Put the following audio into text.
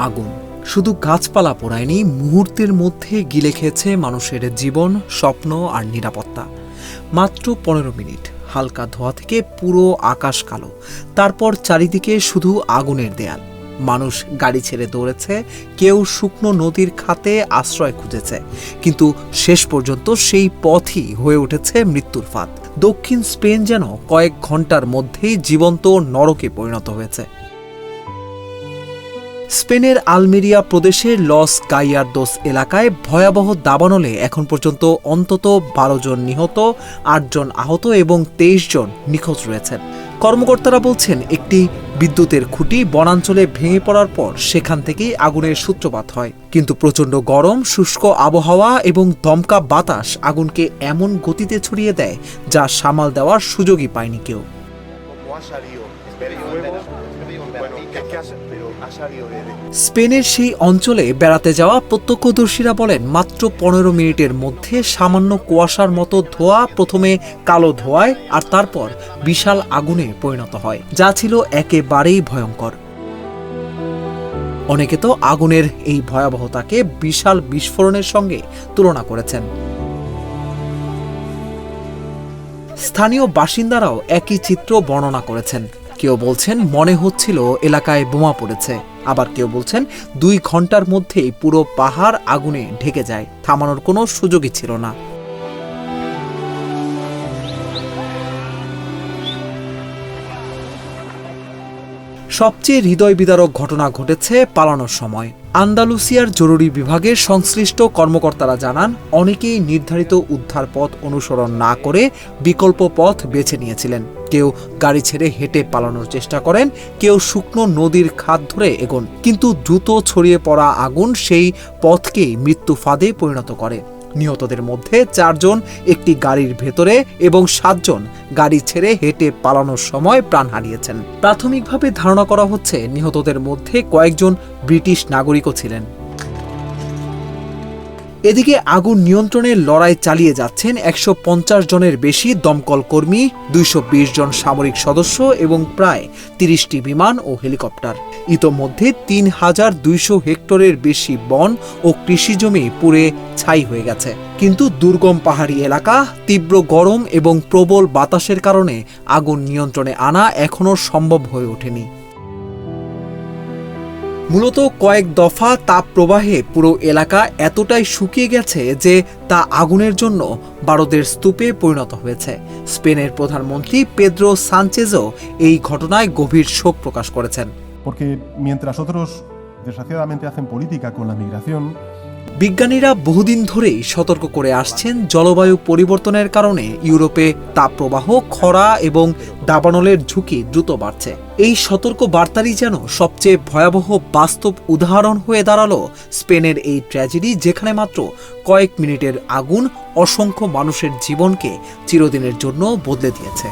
আগুন শুধু গাছপালা পোড়ায়নি, মুহূর্তের মধ্যে গিলে খেয়েছে মানুষের জীবন, স্বপ্ন আর নিরাপত্তা। মাত্র 15 মিনিট হালকা ধোঁয়া থেকে পুরো আকাশ কালো, তারপর চারিদিকে শুধু আগুনের দেয়াল। মানুষ গাড়ি ছেড়ে দৌড়েছে, কেউ শুকনো নদীর খাতে আশ্রয় খুঁজেছে, কিন্তু শেষ পর্যন্ত সেই পথই হয়ে উঠেছে মৃত্যুর ফাঁদ। দক্ষিণ স্পেন যেন কয়েক ঘন্টার মধ্যেই জীবন্ত নরকে পরিণত হয়েছে। স্পেনের আলমেরিয়া প্রদেশের লস গাইয়ার্দোস এলাকায় ভয়াবহ দাবানলে এখন পর্যন্ত অন্তত 12 জন নিহত, 8 জন আহত এবং 23 জন নিখোঁজ রয়েছেন। কর্মকর্তারা বলছেন, একটি বিদ্যুতের খুঁটি বনাঞ্চলে ভেঙে পড়ার পর সেখান থেকেই আগুনের সূত্রপাত হয়। কিন্তু প্রচণ্ড গরম, শুষ্ক আবহাওয়া এবং দমকা বাতাস আগুনকে এমন গতিতে ছড়িয়ে দেয় যা সামাল দেওয়ার সুযোগই পায়নি কেউ। স্পেনের সেই অঞ্চলে বেড়াতে যাওয়া প্রত্যক্ষদর্শীরা বলেন, মাত্র 15 মিনিটের মধ্যে সামান্য কুয়াশার মতো ধোঁয়া প্রথমে কালো ধোঁয়ায় আর তারপর বিশাল আগুনে পরিণত হয়, যা ছিল একেবারেই ভয়ঙ্কর। অনেকে তো আগুনের এই ভয়াবহতাকে বিশাল বিস্ফোরণের সঙ্গে তুলনা করেছেন। স্থানীয় বাসিন্দারাও একই চিত্র বর্ণনা করেছেন। কেউ বলছেন মনে হচ্ছিল এলাকায় বোমা পড়েছে, আবার কেউ বলছেন 2 ঘন্টার মধ্যেই পুরো পাহাড় আগুনে ঢেকে যায়, থামানোর কোনো সুযোগই ছিল না। সবচেয়ে হৃদয় বিদারক ঘটনা ঘটেছে পালানোর সময়। আন্দালুসিয়ার জরুরি বিভাগের সংশ্লিষ্ট কর্মকর্তারা জানান, অনেকেই নির্ধারিত উদ্ধার পথ অনুসরণ না করে বিকল্প পথ বেছে নিয়েছিলেন। কেউ গাড়ি ছেড়ে হেঁটে পালানোর চেষ্টা করেন, কেউ শুকনো নদীর খাত ধরে এগোন, কিন্তু দ্রুত ছড়িয়ে পড়া আগুন সেই পথকেই মৃত্যু ফাঁদে পরিণত করে। নিহতদের মধ্যে 4 জন একটি গাড়ির ভেতরে এবং 7 জন গাড়ি ছেড়ে হেঁটে পালানোর সময় প্রাণ হারিয়েছেন। প্রাথমিকভাবে ধারণা করা হচ্ছে নিহতদের মধ্যে কয়েকজন ব্রিটিশ নাগরিকও ছিলেন। এদিকে আগুন নিয়ন্ত্রণের লড়াই চালিয়ে যাচ্ছেন 150 জনের বেশি দমকল কর্মী, 220 জন সামরিক সদস্য এবং প্রায় 30টি বিমান ও হেলিকপ্টার। ইতোমধ্যে 3200 হেক্টরের বেশি বন ও কৃষিজমি পুড়ে ছাই হয়ে গেছে। কিন্তু দুর্গম পাহাড়ি এলাকা, তীব্র গরম এবং প্রবল বাতাসের কারণে আগুন নিয়ন্ত্রণে আনা এখনো সম্ভব হয়ে ওঠেনি। মূলত কয়েক দফা তাপ প্রবাহে পুরো এলাকা এতটাই শুকিয়ে গেছে যে তা আগুনের জন্য বারুদের স্তূপে পরিণত হয়েছে। স্পেনের প্রধানমন্ত্রী পেদ্রো সানচেজও এই ঘটনায় গভীর শোক প্রকাশ করেছেন। Porque mientras otros desgraciadamente hacen política con la migración, বিজ্ঞানীরা বহুদিন ধরেই সতর্ক করে আসছেন, জলবায়ু পরিবর্তনের কারণে ইউরোপে তাপপ্রবাহ, খরা এবং দাবানলের ঝুঁকি দ্রুত বাড়ছে। এই সতর্ক বার্তারই যেন সবচেয়ে ভয়াবহ বাস্তব উদাহরণ হয়ে দাঁড়ালো স্পেনের এই ট্র্যাজেডি, যেখানে মাত্র কয়েক মিনিটের আগুন অসংখ্য মানুষের জীবনকে চিরদিনের জন্য বদলে দিয়েছে।